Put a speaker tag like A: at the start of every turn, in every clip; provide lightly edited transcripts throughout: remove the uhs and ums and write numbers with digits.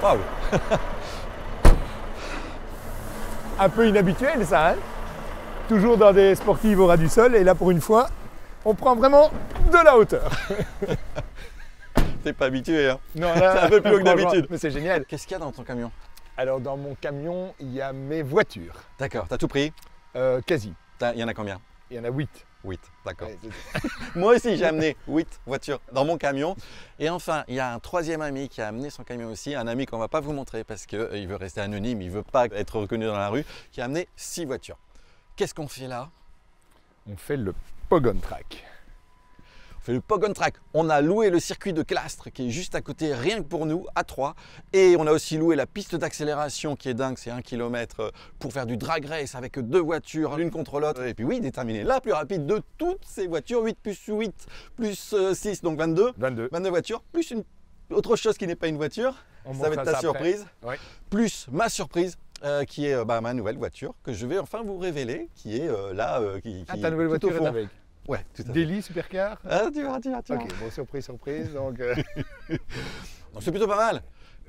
A: Waouh.
B: Un peu inhabituel ça, hein? Toujours dans des sportives au ras du sol, et là pour une fois, on prend vraiment de la hauteur.
A: T'es pas habitué, hein?
B: Non, là,
A: c'est un peu plus haut que d'habitude.
B: Mais c'est génial.
A: Qu'est-ce qu'il y a dans ton camion?
B: Alors dans mon camion, il y a mes voitures.
A: D'accord, t'as tout pris?
B: Quasi.
A: Il y en a combien?
B: Il y en a 8.
A: 8, d'accord.
B: Ouais,
A: Moi aussi, j'ai amené 8 voitures dans mon camion. Et enfin, il y a un troisième ami qui a amené son camion aussi, un ami qu'on ne va pas vous montrer parce qu'il veut rester anonyme, il ne veut pas être reconnu dans la rue, qui a amené 6 voitures. Qu'est-ce qu'on fait là?
B: On fait le Pogon Track.
A: On fait le Pogon Track. On a loué le circuit de Clastres qui est juste à côté, rien que pour nous, à 3. Et on a aussi loué la piste d'accélération qui est dingue, c'est 1 km pour faire du drag race avec 2 voitures, l'une contre l'autre. Et puis oui, déterminer la plus rapide de toutes ces voitures, 8 plus 8 plus 6, donc 22. 22 voitures, plus une autre chose qui n'est pas une voiture. Ça va être ta surprise.
B: Ouais.
A: Plus ma surprise. Qui est ma nouvelle voiture que je vais enfin vous révéler, qui est là.
B: Ta nouvelle voiture est avec.
A: Ouais, tout à fait.
B: Daily Supercar.
A: Ah, tu vois.
B: Ok, bon, surprise. Donc,
A: Donc c'est plutôt pas mal.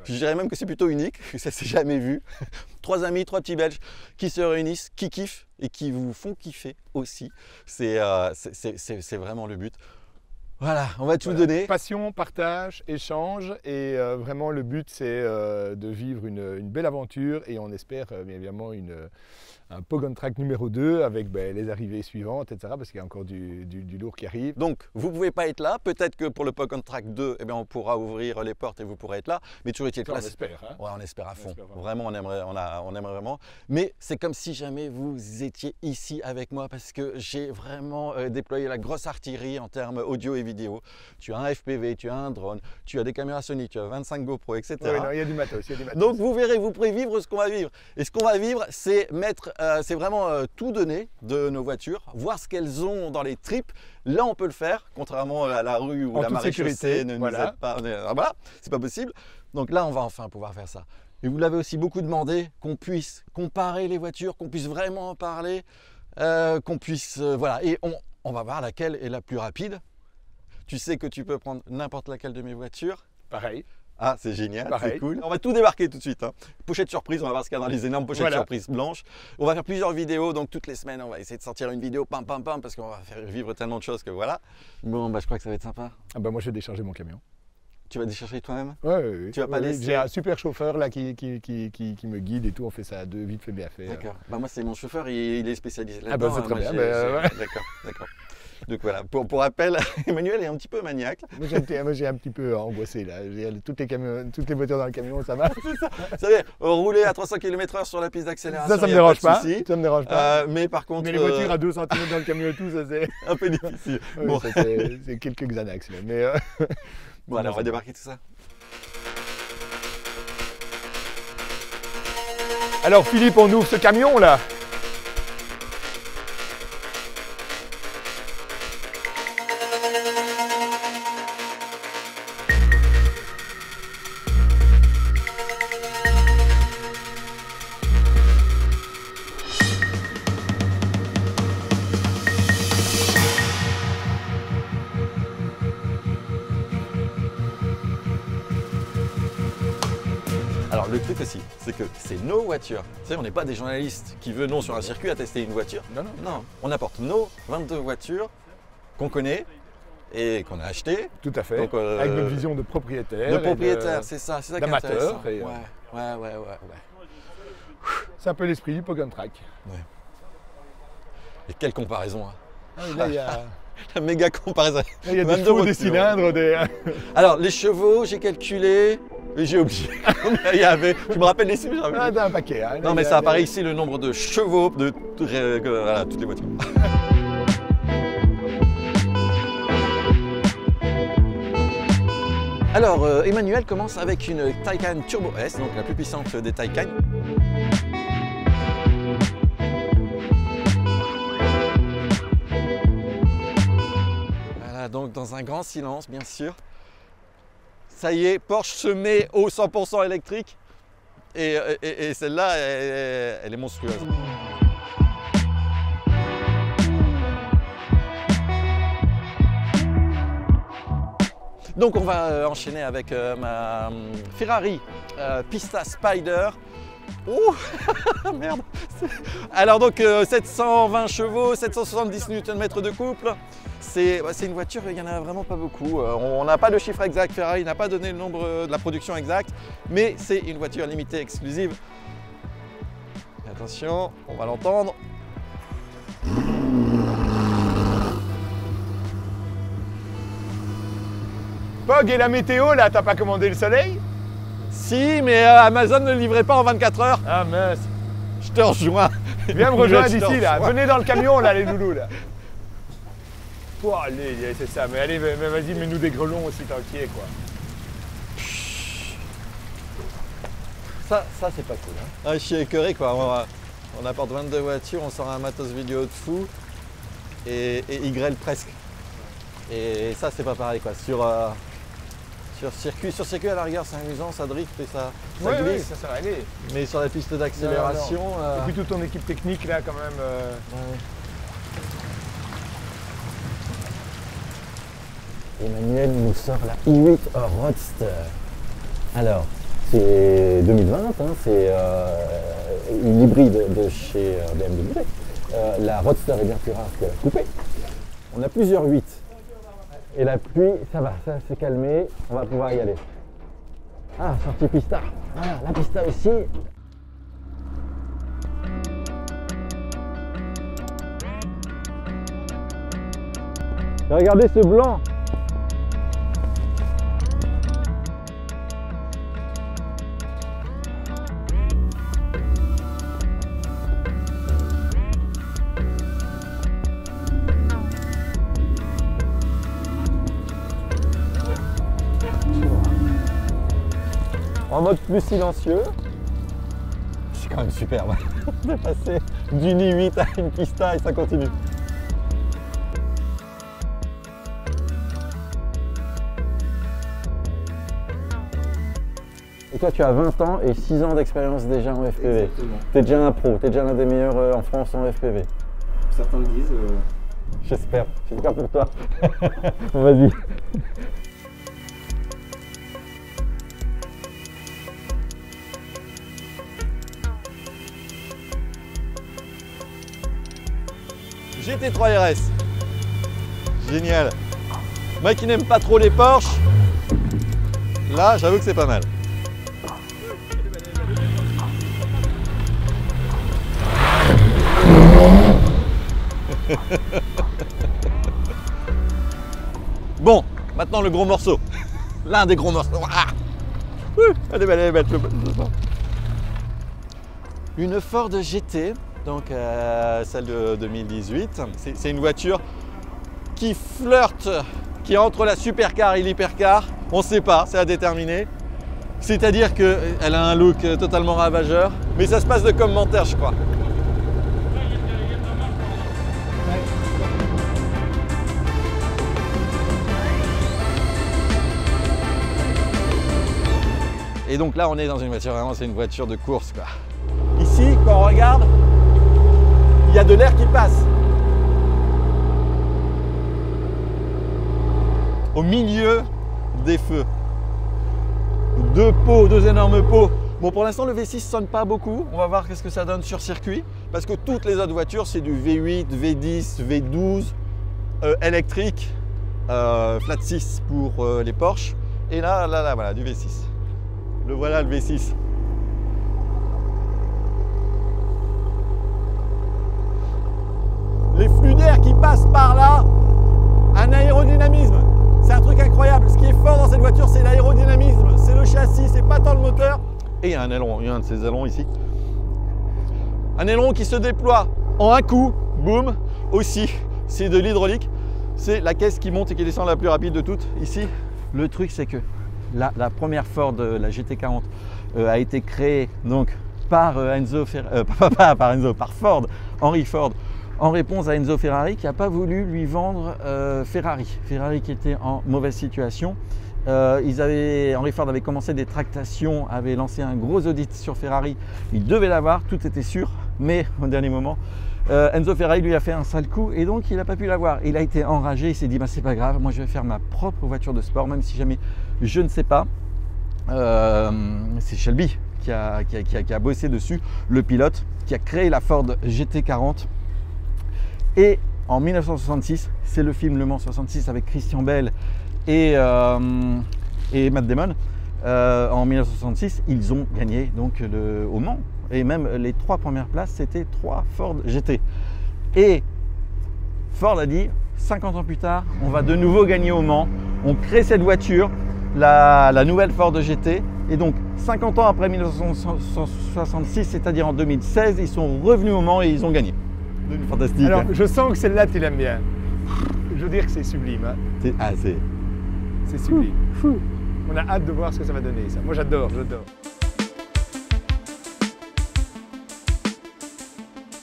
A: Puis je dirais même que c'est plutôt unique, que ça s'est jamais vu. 3 amis, 3 petits Belges qui se réunissent, qui kiffent et qui vous font kiffer aussi. C'est vraiment le but. Voilà, on va tout donner.
B: Passion, partage, échange, et vraiment le but c'est de vivre une belle aventure, et on espère bien évidemment un Pogon Track numéro 2 avec les arrivées suivantes, etc. parce qu'il y a encore du lourd qui arrive.
A: Donc vous ne pouvez pas être là, peut-être que pour le Pogon Track 2, eh bien, on pourra ouvrir les portes et vous pourrez être là, mais toujours est-il que
B: on espère. Hein,
A: ouais, on espère à fond. Vraiment, on aimerait vraiment. Mais c'est comme si jamais vous étiez ici avec moi, parce que j'ai vraiment déployé la grosse artillerie en termes audio et vidéo. Tu as un FPV, tu as un drone, tu as des caméras Sony, tu as 25 GoPro, etc.
B: Oui, non, il y a du matos.
A: Donc vous verrez, vous pourrez vivre ce qu'on va vivre. Et ce qu'on va vivre, c'est c'est vraiment tout donner de nos voitures, voir ce qu'elles ont dans les tripes. Là, on peut le faire, contrairement à la rue où la maréchaussée ne nous aide pas. Voilà, c'est pas possible. Donc là, on va enfin pouvoir faire ça. Et vous l'avez aussi beaucoup demandé, qu'on puisse comparer les voitures, qu'on puisse vraiment en parler, qu'on puisse... voilà, et on va voir laquelle est la plus rapide. Tu sais que tu peux prendre n'importe laquelle de mes voitures.
B: Pareil.
A: Ah, c'est génial, c'est cool. On va tout débarquer tout de suite. Hein. Pochette surprise, on va voir ce qu'il y a dans les énormes pochettes surprises blanches. On va faire plusieurs vidéos, donc toutes les semaines, on va essayer de sortir une vidéo, pam, parce qu'on va faire vivre tellement de choses que voilà. Bon, je crois que ça va être sympa.
B: Ah moi, je vais décharger mon camion.
A: Tu vas décharger toi-même?
B: Oui.
A: Tu vas pas laisser...
B: J'ai un super chauffeur là qui me guide et tout, on fait ça à deux, vite fait bien fait.
A: D'accord. Moi, c'est mon chauffeur, il est spécialisé là-dedans.
B: Ah c'est très bien.
A: D'accord. Donc voilà, pour rappel, Emmanuel est un petit peu maniaque.
B: Moi j'ai un petit peu angoissé là. Toutes les voitures dans le camion, ça va.
A: C'est ça. Vous savez, rouler à 300 km/h sur la piste d'accélération,
B: ça me dérange pas. Ça me dérange pas.
A: Mais par contre...
B: Mais les voitures à 2 cm dans le camion et tout, ça c'est...
A: un peu difficile.
B: Oui, bon. C'est quelques Xanax là. Mais
A: voilà, on va débarquer tout ça.
B: Alors Philippe, on ouvre ce camion là.
A: Alors le truc aussi, c'est que c'est nos voitures. Tu sais, on n'est pas des journalistes qui venons sur un circuit à tester une voiture. Non, on apporte nos 22 voitures qu'on connaît et qu'on a achetées.
B: Tout à fait,
A: donc,
B: avec notre vision de propriétaire.
A: De propriétaire, c'est ça qui est intéressant. Ouais.
B: C'est un peu l'esprit du Pogon Track.
A: Ouais. Et quelle comparaison, hein.
B: Là, il y a...
A: La méga comparaison.
B: Il y a des faux, des cylindres, des...
A: Alors, les chevaux, j'ai calculé, et j'ai oublié. Je me rappelle les chiffres.
B: Ah, d'un paquet. Hein.
A: Non, mais ça apparaît ici le nombre de chevaux de voilà, toutes les voitures. Alors, Emmanuel commence avec une Taycan Turbo S, donc la plus puissante des Taycan. Voilà, donc dans un grand silence, bien sûr. Ça y est, Porsche se met au 100% électrique. Et celle-là, elle est monstrueuse. Donc on va enchaîner avec ma Ferrari Pista Spider. Oh merde. Alors donc 720 chevaux, 770 Nm de couple. C'est une voiture, il n'y en a vraiment pas beaucoup. On n'a pas de chiffre exact, Ferrari n'a pas donné le nombre de la production exacte, mais c'est une voiture limitée exclusive. Attention, on va l'entendre.
B: Pog, et la météo là, t'as pas commandé le soleil?
A: Si, mais Amazon ne le livrait pas en 24 heures.
B: Ah mince.
A: Je te rejoins.
B: Viens me rejoindre ici là, venez dans le camion là les loulous là. Oh, allez, c'est ça, mais allez, mais vas-y, mets-nous des grelons aussi, t'inquiète quoi.
A: Ça c'est pas cool. Hein. Ah, je suis écœuré quoi. On apporte 22 voitures, on sort un matos vidéo de fou et il grêle presque. Et ça c'est pas pareil quoi. Sur circuit à la rigueur c'est amusant, ça drift et ça glisse.
B: Oui, ça va aller.
A: Mais sur la piste d'accélération.
B: Et puis toute ton équipe technique là quand même.
A: Ouais. Emmanuel nous sort la i8 Roadster. Alors, c'est 2020, hein, c'est une hybride de chez BMW. La Roadster est bien plus rare que la coupée. On a plusieurs 8. Et la pluie, ça va, ça s'est calmé, on va pouvoir y aller. Ah, sortie Pista. Voilà, la Pista aussi. Regardez ce blanc. En mode plus silencieux. C'est quand même superbe de passer d'une i8 à une Pista et ça continue. Et toi tu as 20 ans et 6 ans d'expérience déjà en FPV.
C: Exactement.
A: Tu es déjà un pro, tu es déjà l'un des meilleurs en France en FPV.
C: Certains le disent.
A: J'espère pour toi. Vas-y. GT3 RS. Génial. Moi qui n'aime pas trop les Porsche, là j'avoue que c'est pas mal. Bon, maintenant le gros morceau. L'un des gros morceaux. Ah, elle est belle, elle est belle. Une Ford GT. Donc celle de 2018, c'est une voiture qui flirte, qui est entre la supercar et l'hypercar, on ne sait pas, c'est à déterminer. C'est-à-dire qu'elle a un look totalement ravageur, mais ça se passe de commentaires je crois. Et donc là on est dans une voiture, vraiment c'est une voiture de course quoi. Ici, quand on regarde, il y a de l'air qui passe. Au milieu des feux. Deux énormes pots. Bon, pour l'instant, le V6 ne sonne pas beaucoup. On va voir qu'est-ce que ça donne sur circuit. Parce que toutes les autres voitures, c'est du V8, V10, V12, électrique, flat 6 pour les Porsche. Et là, voilà, du V6. Le voilà, le V6. Les flux d'air qui passent par là, un aérodynamisme, c'est un truc incroyable. Ce qui est fort dans cette voiture, c'est l'aérodynamisme, c'est le châssis, c'est pas tant le moteur. Et il y a un aileron, il y a un de ces ailerons ici. Un aileron qui se déploie en un coup, boum, aussi, c'est de l'hydraulique. C'est la caisse qui monte et qui descend la plus rapide de toutes. Ici, le truc c'est que la première Ford, la GT40, a été créée donc par Ford, Henry Ford, en réponse à Enzo Ferrari qui n'a pas voulu lui vendre Ferrari. Ferrari qui était en mauvaise situation. Henry Ford avait commencé des tractations, avait lancé un gros audit sur Ferrari. Il devait l'avoir, tout était sûr, mais au dernier moment, Enzo Ferrari lui a fait un sale coup et donc il n'a pas pu l'avoir. Il a été enragé, il s'est dit bah, c'est pas grave, moi je vais faire ma propre voiture de sport, même si jamais je ne sais pas. C'est Shelby qui a bossé dessus, le pilote, qui a créé la Ford GT40. Et en 1966, c'est le film Le Mans 66 avec Christian Bale et Matt Damon. En 1966, ils ont gagné donc au Mans. Et même les 3 premières places, c'était 3 Ford GT. Et Ford a dit, 50 ans plus tard, on va de nouveau gagner au Mans. On crée cette voiture, la nouvelle Ford GT. Et donc, 50 ans après 1966, c'est-à-dire en 2016, ils sont revenus au Mans et ils ont gagné. Fantastique.
B: Alors, je sens que celle-là, tu l'aimes bien. Je veux dire que c'est sublime. Hein. C'est sublime. Fou. On a hâte de voir ce que ça va donner, ça. Moi, j'adore.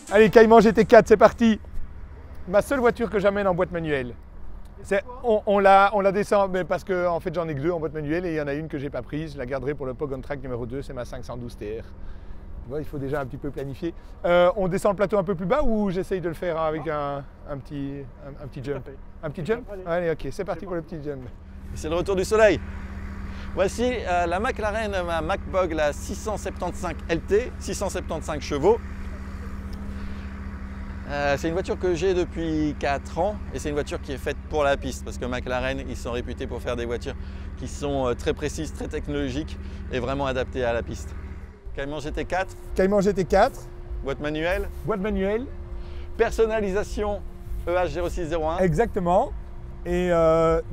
B: Allez, Cayman GT4, c'est parti. Ma seule voiture que j'amène en boîte manuelle. On la descend, mais parce que en fait, j'en ai que 2 en boîte manuelle et il y en a une que j'ai pas prise. Je la garderai pour le Pog On Track numéro 2, c'est ma 512 TR. Bon, il faut déjà un petit peu planifier. On descend le plateau un peu plus bas ou j'essaye de le faire avec un petit jump? Un petit jump? Allez, ok, c'est parti pour le petit jump.
A: C'est le retour du soleil. Voici la McLaren, ma MacPog, la 675 LT, 675 chevaux. C'est une voiture que j'ai depuis 4 ans et c'est une voiture qui est faite pour la piste parce que McLaren, ils sont réputés pour faire des voitures qui sont très précises, très technologiques et vraiment adaptées à la piste. Cayman GT4.
B: Cayman GT4.
A: Boîte manuelle.
B: Boîte manuelle.
A: Personnalisation EH0601.
B: Exactement. Et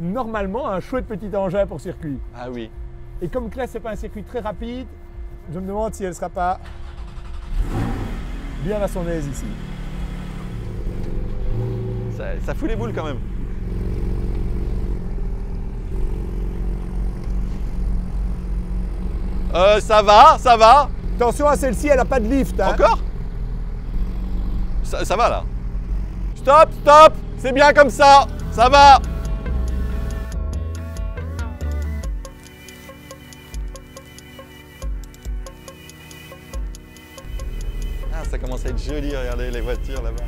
B: normalement, un chouette petit engin pour circuit.
A: Ah oui.
B: Et comme là, ce n'est pas un circuit très rapide, je me demande si elle ne sera pas bien à son aise ici.
A: Ça fout les boules quand même. Ça va.
B: Attention à celle-ci, elle n'a pas de lift. Hein.
A: Encore? Ça va là. Stop, c'est bien comme ça va. Ah, ça commence à être joli, regardez les voitures là-bas.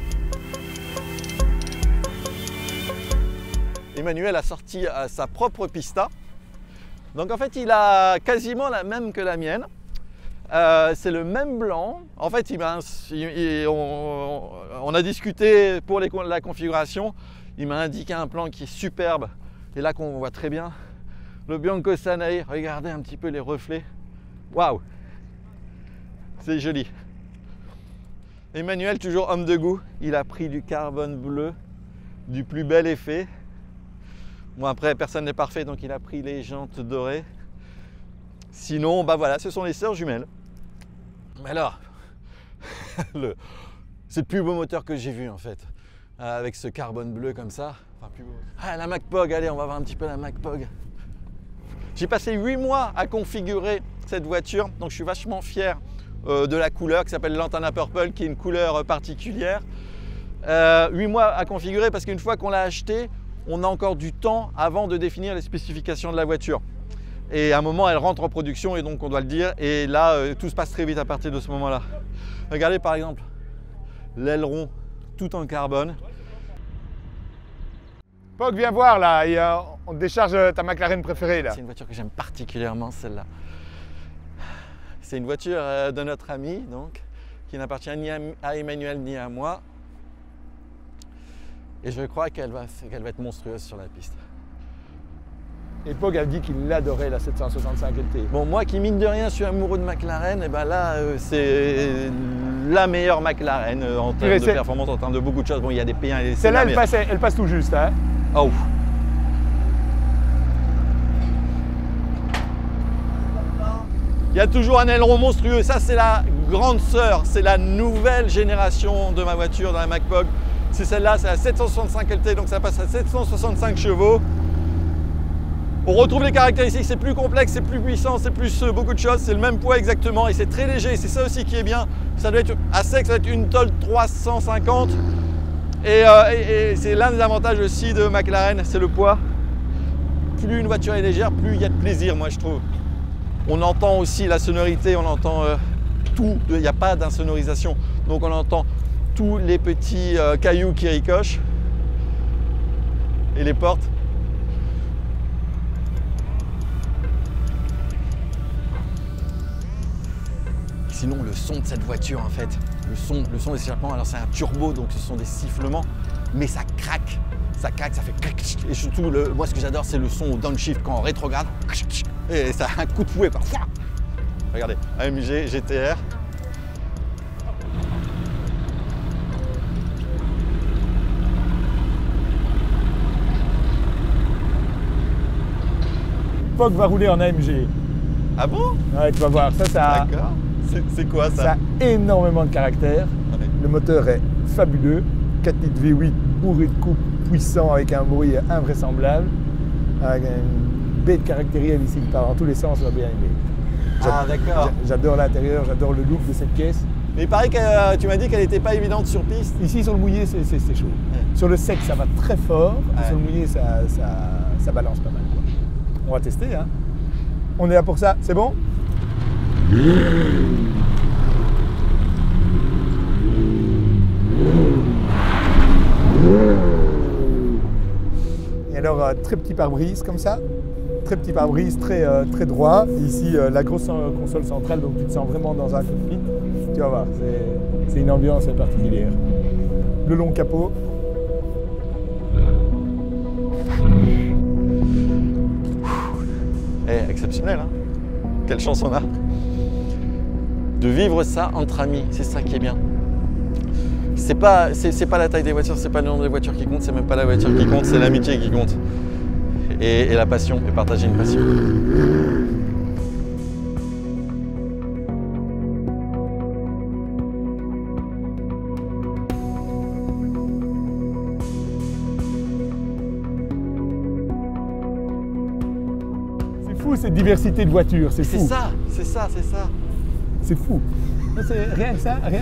A: Emmanuel a sorti sa propre pista. Donc en fait, il a quasiment la même que la mienne. C'est le même blanc. En fait, on a discuté pour la configuration. Il m'a indiqué un plan qui est superbe. Et là qu'on voit très bien le Bianco Sanae. Regardez un petit peu les reflets. Waouh! C'est joli. Emmanuel, toujours homme de goût. Il a pris du carbone bleu, du plus bel effet. Bon, après, personne n'est parfait, donc il a pris les jantes dorées. Sinon, bah voilà, ce sont les sœurs jumelles. Mais alors, c'est le plus beau moteur que j'ai vu en fait, avec ce carbone bleu comme ça. Enfin, plus beau. Ah, la MacPog, allez, on va voir un petit peu la MacPog. J'ai passé 8 mois à configurer cette voiture, donc je suis vachement fier de la couleur qui s'appelle Lantana Purple, qui est une couleur particulière. 8 mois à configurer parce qu'une fois qu'on l'a acheté, on a encore du temps avant de définir les spécifications de la voiture. Et à un moment, elle rentre en production et donc on doit le dire. Et là, tout se passe très vite à partir de ce moment-là. Regardez par exemple l'aileron tout en carbone.
B: Pog, viens voir là, on décharge ta McLaren préférée là.
A: C'est une voiture que j'aime particulièrement, celle-là. C'est une voiture de notre ami, donc, qui n'appartient ni à Emmanuel ni à moi. Et je crois qu'elle va être monstrueuse sur la piste.
B: Et Pog a dit qu'il adorait la 765 LT.
A: Bon, moi qui mine de rien suis amoureux de McLaren, et ben là c'est la meilleure McLaren en termes de performance, en termes de beaucoup de choses. Bon, il y a des P1 et des C1.
B: Celle-là, elle passe tout juste. Hein.
A: Oh. Il y a toujours un aileron monstrueux. Ça, c'est la grande sœur. C'est la nouvelle génération de ma voiture dans la MacPog. C'est celle-là, c'est la 765 LT, donc ça passe à 765 chevaux. On retrouve les caractéristiques, c'est plus complexe, c'est plus puissant, c'est plus beaucoup de choses, c'est le même poids exactement et c'est très léger, et c'est ça aussi qui est bien. Ça doit être à sec, ça doit être une tôle 350 et c'est l'un des avantages aussi de McLaren, c'est le poids. Plus une voiture est légère, plus il y a de plaisir, moi je trouve. On entend aussi la sonorité, on entend tout, il n'y a pas d'insonorisation, donc on entend tous les petits cailloux qui ricochent et les portes. Sinon, le son de cette voiture, en fait, le son des sifflements, alors c'est un turbo, donc ce sont des sifflements, mais ça craque, ça fait clac. Et surtout, moi ce que j'adore, c'est le son au downshift quand on rétrograde, et ça a un coup de fouet par. Regardez, AMG GTR.
B: Poc va rouler en AMG.
A: Ah bon?
B: Ouais, tu vas voir, ça.
A: D'accord. C'est quoi ça?
B: Ça a énormément de caractère.
A: Ouais.
B: Le moteur est fabuleux. 4 litres V8 bourré de coupe, puissant, avec un bruit invraisemblable. Avec une bête caractérielle ici qui part dans tous les sens, on va bien aimer.
A: Ah d'accord.
B: J'adore l'intérieur, j'adore le look de cette caisse.
A: Mais il paraît que tu m'as dit qu'elle n'était pas évidente sur piste.
B: Ici, sur le mouillé, c'est chaud.
A: Ouais.
B: Sur le sec, ça va très fort.
A: Ouais.
B: Sur le mouillé, ça balance pas mal, quoi. On va tester, hein. On est là pour ça, c'est bon? Et alors, très petit pare-brise comme ça. Très petit pare-brise, très droit. Ici, la grosse console centrale, donc tu te sens vraiment dans un cockpit. Tu vas voir, c'est une ambiance particulière. Le long capot.
A: Exceptionnel, hein? Quelle chance on a de vivre ça entre amis, c'est ça qui est bien. C'est pas la taille des voitures, c'est pas le nombre de voitures qui compte, c'est même pas la voiture qui compte, c'est l'amitié qui compte. Et la passion, et partager une passion.
B: C'est fou cette diversité de voitures, c'est fou.
A: C'est ça.
B: C'est fou. C'est rien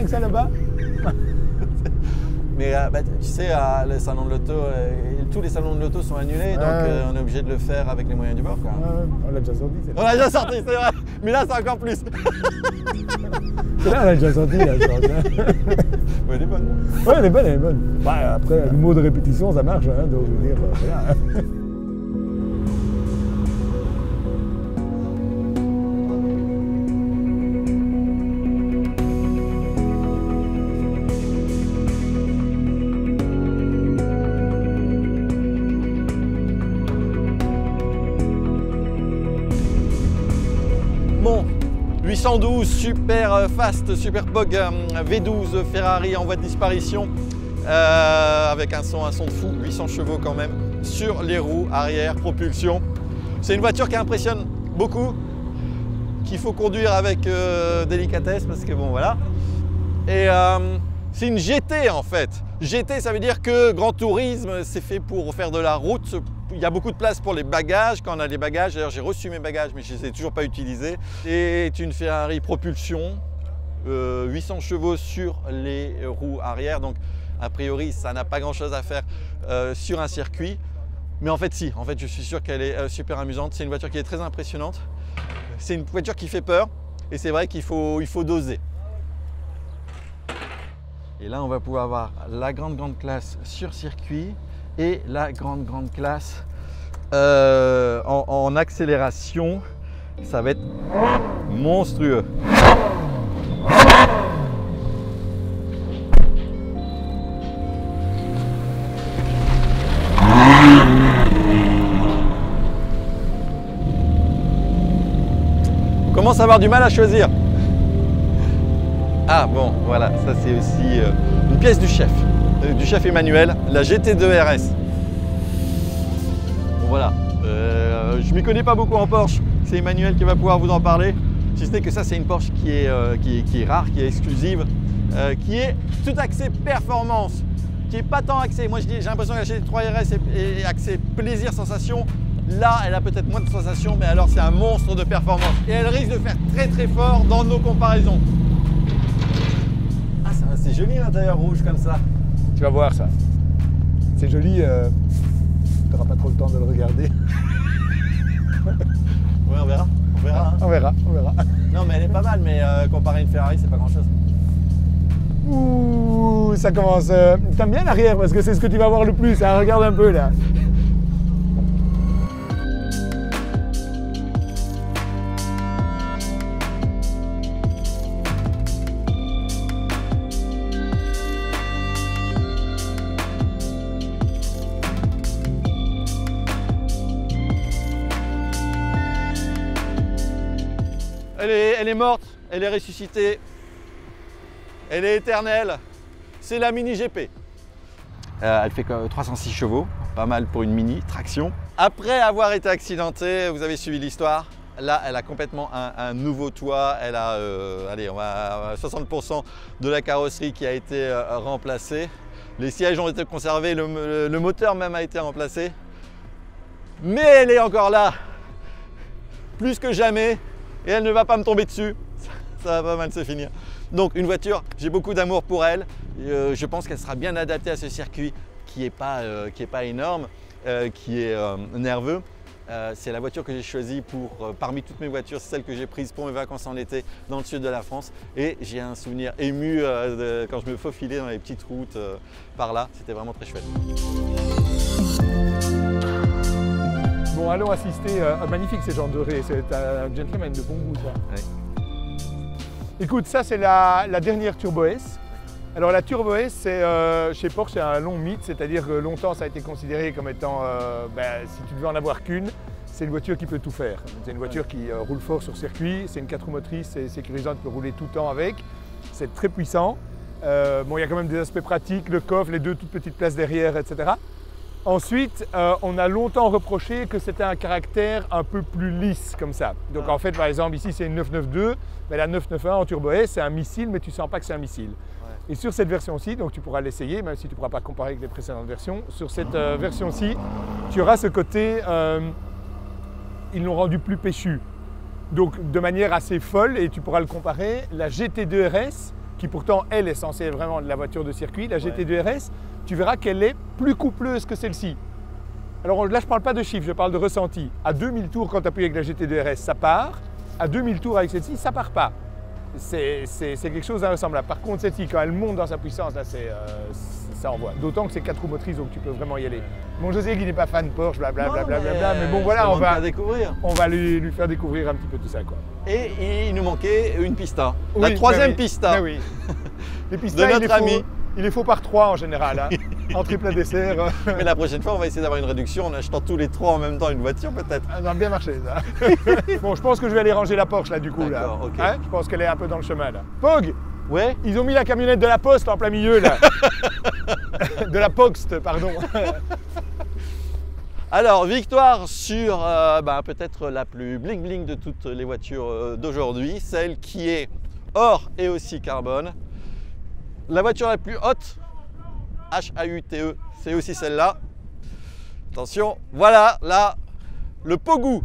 B: que ça là-bas.
A: Mais tu sais, le salon de l'auto, tous les salons de l'auto sont annulés, donc on est obligé de le faire avec les moyens du bord, quoi.
B: On l'a déjà sorti.
A: On l'a déjà sorti, c'est vrai. Mais là, c'est encore plus.
B: Là, on l'a déjà sorti. Là,
A: ouais, elle est bonne.
B: Ouais, elle est bonne. Bah, après, le mot de répétition, ça marche, hein, donc je veux dire, voilà.
A: Bon, 812, super fast, super POG, V12 Ferrari en voie de disparition, avec un son de fou, 800 chevaux quand même, sur les roues arrière, propulsion. C'est une voiture qui impressionne beaucoup, qu'il faut conduire avec délicatesse parce que bon voilà. Et c'est une GT en fait. GT, ça veut dire que Grand Tourisme, c'est fait pour faire de la route. Il y a beaucoup de place pour les bagages. Quand on a les bagages, d'ailleurs j'ai reçu mes bagages mais je ne les ai toujours pas utilisés. C'est une Ferrari propulsion, 800 chevaux sur les roues arrière. Donc a priori ça n'a pas grand chose à faire sur un circuit. Mais en fait si, en fait je suis sûr qu'elle est super amusante. C'est une voiture qui est très impressionnante. C'est une voiture qui fait peur et c'est vrai qu'il faut doser. Et là on va pouvoir avoir la grande classe sur circuit et la grande classe en accélération. Ça va être monstrueux. On commence à avoir du mal à choisir. Ah bon, voilà, ça c'est aussi une pièce du chef Emmanuel, la GT2 RS. Bon, voilà, je m'y connais pas beaucoup en Porsche, c'est Emmanuel qui va pouvoir vous en parler. Si ce n'est que ça, c'est une Porsche qui est rare, qui est exclusive, qui est tout axé performance, qui n'est pas tant axé. Moi j'ai l'impression que la GT3 RS est axé plaisir, sensation. Là, elle a peut-être moins de sensations, mais alors c'est un monstre de performance. Et elle risque de faire très fort dans nos comparaisons. Ah, c'est joli l'intérieur rouge comme ça.
B: Tu vas voir ça. C'est joli, tu n'auras pas trop le temps de le regarder.
A: Ouais, on verra. Hein.
B: On verra.
A: Non, mais elle est pas mal, mais comparé à une Ferrari, c'est pas grand chose.
B: Ouh, coup, ça commence... T'aimes bien l'arrière parce que c'est ce que tu vas voir le plus, hein. Regarde un peu là.
A: Elle est morte, elle est ressuscitée, elle est éternelle. C'est la Mini GP. Elle fait 306 chevaux, pas mal pour une mini traction. Après avoir été accidentée, vous avez suivi l'histoire, là elle a complètement un nouveau toit. Elle a allez, on va 60% de la carrosserie qui a été remplacée. Les sièges ont été conservés, le moteur même a été remplacé. Mais elle est encore là, plus que jamais. Et elle ne va pas me tomber dessus, ça va pas mal se finir. Donc une voiture, j'ai beaucoup d'amour pour elle. Je pense qu'elle sera bien adaptée à ce circuit qui n'est pas énorme, qui est nerveux. C'est la voiture que j'ai choisie parmi toutes mes voitures, c'est celle que j'ai prise pour mes vacances en été dans le sud de la France. Et j'ai un souvenir ému quand je me faufilais dans les petites routes par là, c'était vraiment très chouette.
B: Bon, allons assister. Magnifique ces gens dorés, c'est un gentleman de bon goût ça.
A: Oui.
B: Écoute, ça c'est la dernière Turbo S. Alors la Turbo S, chez Porsche, c'est un long mythe, c'est-à-dire que longtemps ça a été considéré comme étant, si tu devais en avoir qu'une, c'est une voiture qui peut tout faire. C'est une voiture qui roule fort sur circuit, c'est une 4 roues motrices, c'est sécurisant, tu peux rouler tout le temps avec. C'est très puissant. Bon, il y a quand même des aspects pratiques, le coffre, les deux toutes petites places derrière, etc. Ensuite, on a longtemps reproché que c'était un caractère un peu plus lisse comme ça. Donc en fait, par exemple, ici c'est une 992, mais la 991 en Turbo S, c'est un missile, mais tu ne sens pas que c'est un missile. Ouais. Et sur cette version-ci, donc tu pourras l'essayer, même si tu ne pourras pas comparer avec les précédentes versions, sur cette version-ci, tu auras ce côté, ils l'ont rendu plus péchu. Donc de manière assez folle, et tu pourras le comparer, la GT2 RS, qui pourtant elle est censée être vraiment de la voiture de circuit, la GT2 RS, tu verras qu'elle est plus coupleuse que celle-ci. Alors là, je ne parle pas de chiffres, je parle de ressenti. À 2000 tours, quand tu appuies avec la GT2 RS, ça part. À 2000 tours avec celle-ci, ça ne part pas. C'est quelque chose d'invraisemblable. Par contre, celle-ci, quand elle monte dans sa puissance, là, ça envoie. D'autant que c'est 4 roues motrices, donc tu peux vraiment y aller. Mon José, qui n'est pas fan de Porsche, blablabla, mais bon, voilà, on va lui faire découvrir un petit peu tout ça, quoi.
A: Et il nous manquait une pista, oui, la troisième pista.
B: Oui. Les pistas, de notre ami. Il les faut par 3 en général, hein. En triple dessert.
A: Mais la prochaine fois, on va essayer d'avoir une réduction en achetant tous les 3 en même temps une voiture peut-être.
B: Ça va bien marcher ça. Bon, je pense que je vais aller ranger la Porsche là du coup. Là.
A: Okay.
B: Hein, je pense qu'elle est un peu dans le chemin là. Pog.
A: Ouais.
B: Ils ont mis la camionnette de la Poste en plein milieu là. De la Poxt, pardon.
A: Alors, victoire sur peut-être la plus bling bling de toutes les voitures d'aujourd'hui, celle qui est or et aussi carbone. La voiture la plus haute, HAUTE, c'est aussi celle-là. Attention, voilà, là, le Pogou.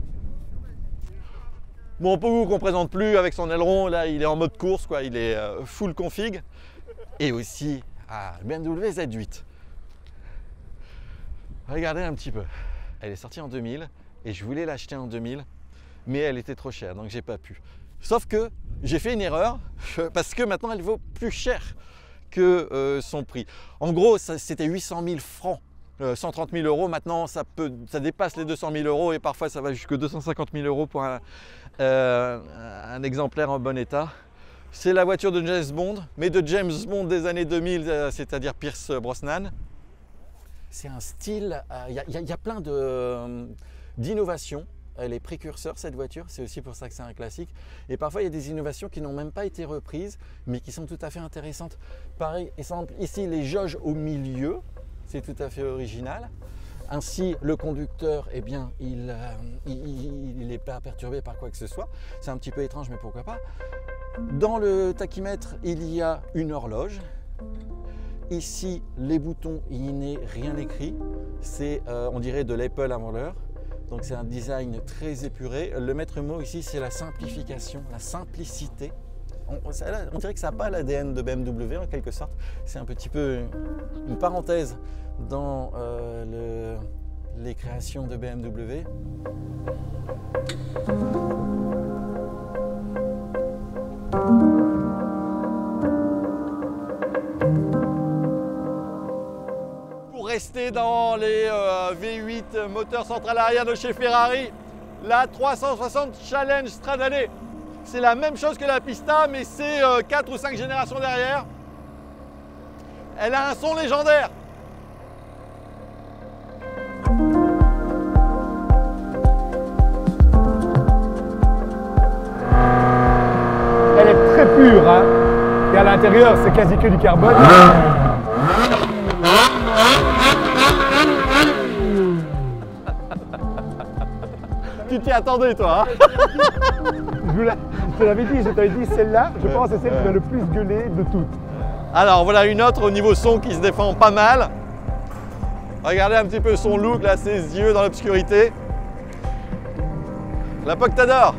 A: Bon, Pogou qu'on ne présente plus avec son aileron, là, il est en mode course, quoi, il est full config. Et aussi, BMW Z8. Regardez un petit peu. Elle est sortie en 2000 et je voulais l'acheter en 2000, mais elle était trop chère, donc j'ai pas pu. Sauf que j'ai fait une erreur parce que maintenant elle vaut plus cher que son prix. En gros, c'était 800 000 francs, 130 000 euros. Maintenant, ça dépasse les 200 000 euros et parfois ça va jusqu'à 250 000 euros pour un exemplaire en bon état. C'est la voiture de James Bond, mais de James Bond des années 2000, c'est-à-dire Pierce Brosnan. C'est un style, il y a plein d'innovations. Elle est précurseur cette voiture, c'est aussi pour ça que c'est un classique. Et parfois il y a des innovations qui n'ont même pas été reprises, mais qui sont tout à fait intéressantes. Par exemple, ici les jauges au milieu, c'est tout à fait original. Ainsi, le conducteur, eh bien, il n'est pas perturbé par quoi que ce soit. C'est un petit peu étrange, mais pourquoi pas. Dans le tachymètre, il y a une horloge. Ici, les boutons, il n'est rien écrit. C'est, on dirait, de l'Apple avant l'heure. Donc c'est un design très épuré. Le maître mot ici, c'est la simplification, la simplicité. On dirait que ça n'a pas l'ADN de BMW en quelque sorte. C'est un petit peu une parenthèse dans les créations de BMW. rester dans les V8 moteur central arrière de chez Ferrari. La 360 Challenge Stradale. C'est la même chose que la Pista, mais c'est 4 ou 5 générations derrière. Elle a un son légendaire.
B: Elle est très pure, hein. Et à l'intérieur, c'est quasi que du carbone.
A: Tu t'y attendais, toi, hein?
B: Je te l'avais dit, je t'avais dit, celle-là, je pense que c'est celle qui va le plus gueuler de toutes.
A: Alors voilà une autre au niveau son qui se défend pas mal. Regardez un petit peu son look, là, ses yeux dans l'obscurité. La Poctador.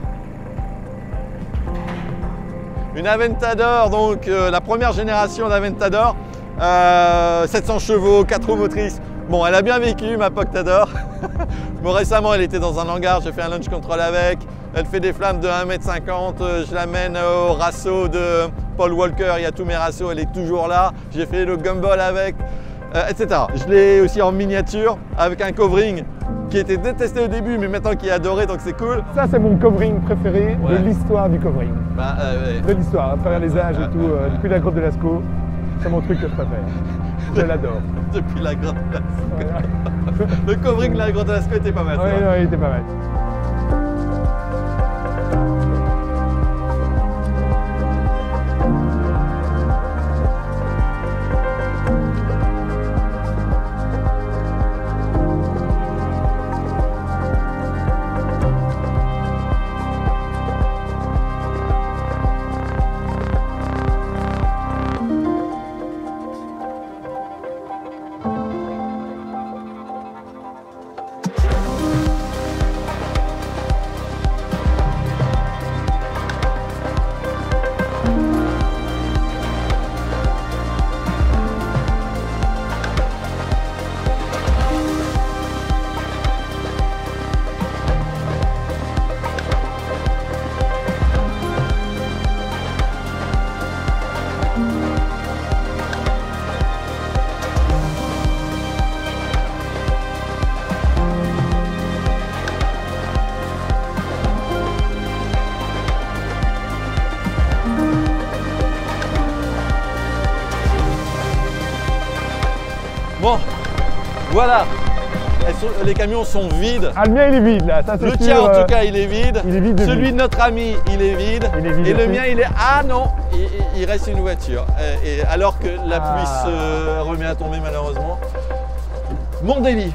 A: Une Aventador, donc la première génération d'Aventador. 700 chevaux, 4 roues motrices. Bon, elle a bien vécu, ma Poctador. Bon, récemment, elle était dans un hangar, j'ai fait un launch control avec. Elle fait des flammes de 1,50 m. Je l'amène au rasso de Paul Walker. Il y a tous mes rassos, elle est toujours là. J'ai fait le gumball avec, etc. Je l'ai aussi en miniature avec un covering qui était détesté au début, mais maintenant qui est adoré, donc c'est cool.
B: Ça, c'est mon covering préféré de l'histoire du covering. De l'histoire, à travers les âges et tout, depuis la grotte de Lascaux. C'est mon truc que je préfère. Je l'adore.
A: Depuis la grotte de Lascaux. Voilà. Le covering de la grotte de Lascaux était pas mal.
B: Oui, il était pas mal.
A: Bon, voilà. Les camions sont vides.
B: Ah, le mien, il est vide, là. Ça,
A: le tien, en tout cas, il est vide.
B: Il est vide.
A: Celui de notre ami, il est vide. Et le mien, il est... Ah non, il reste une voiture. Et alors que la pluie se remet à tomber, malheureusement. Mon délit.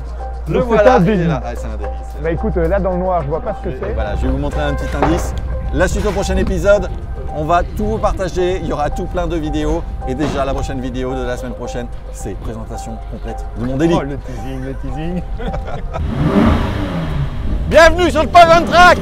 A: Le voilà, il est là. Ah, c'est un délit.
B: Bah écoute, là, dans le noir, je vois pas ce que c'est.
A: Voilà, je vais vous montrer un petit indice. La suite au prochain épisode. On va tout vous partager, il y aura tout plein de vidéos. Et déjà, la prochaine vidéo de la semaine prochaine, c'est présentation complète de mon délit.
B: Oh, le teasing, le teasing.
A: Bienvenue sur le Pog On Track.